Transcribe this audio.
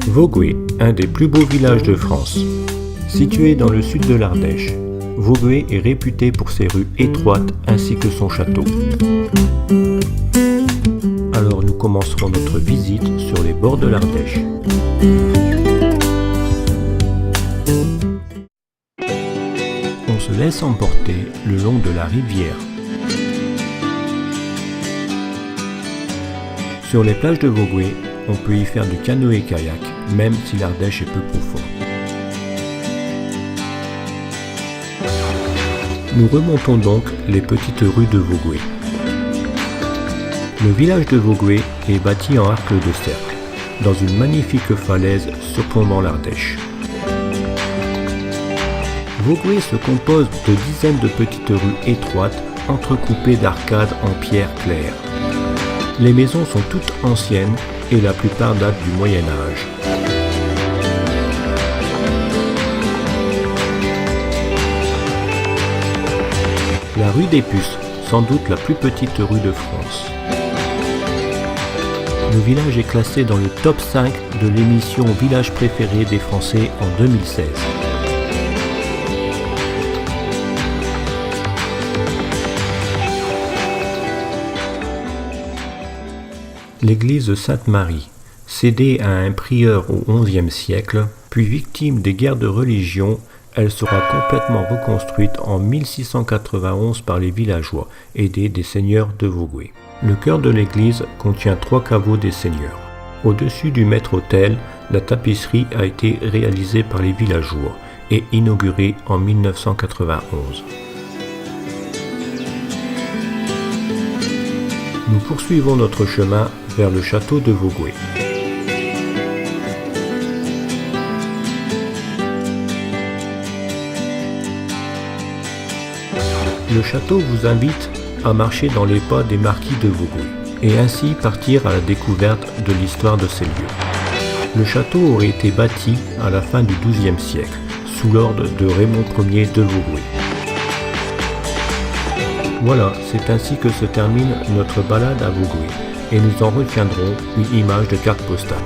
Vogüé, un des plus beaux villages de France. Situé dans le sud de l'Ardèche, Vogüé est réputé pour ses rues étroites ainsi que son château. Alors nous commencerons notre visite sur les bords de l'Ardèche. On se laisse emporter le long de la rivière. Sur les plages de Vogüé, on peut y faire du canoë-kayak, même si l'Ardèche est peu profond. Nous remontons donc les petites rues de Vogüé. Le village de Vogüé est bâti en arc de cercle, dans une magnifique falaise surplombant l'Ardèche. Vogüé se compose de dizaines de petites rues étroites, entrecoupées d'arcades en pierre claire. Les maisons sont toutes anciennes et la plupart datent du Moyen Âge. La rue des Puces, sans doute la plus petite rue de France. Le village est classé dans le top 5 de l'émission Village préféré des Français en 2016. L'église Sainte-Marie, cédée à un prieur au XIe siècle, puis victime des guerres de religion, elle sera complètement reconstruite en 1691 par les villageois, aidés des seigneurs de Vogüé. Le chœur de l'église contient 3 caveaux des seigneurs. Au-dessus du maître-autel, la tapisserie a été réalisée par les villageois et inaugurée en 1991. Nous poursuivons notre chemin vers le château de Vogüé. Le château vous invite à marcher dans les pas des marquis de Vogüé et ainsi partir à la découverte de l'histoire de ces lieux. Le château aurait été bâti à la fin du XIIe siècle, sous l'ordre de Raymond Ier de Vogüé. Voilà, c'est ainsi que se termine notre balade à Vogüé et nous en retiendrons une image de carte postale.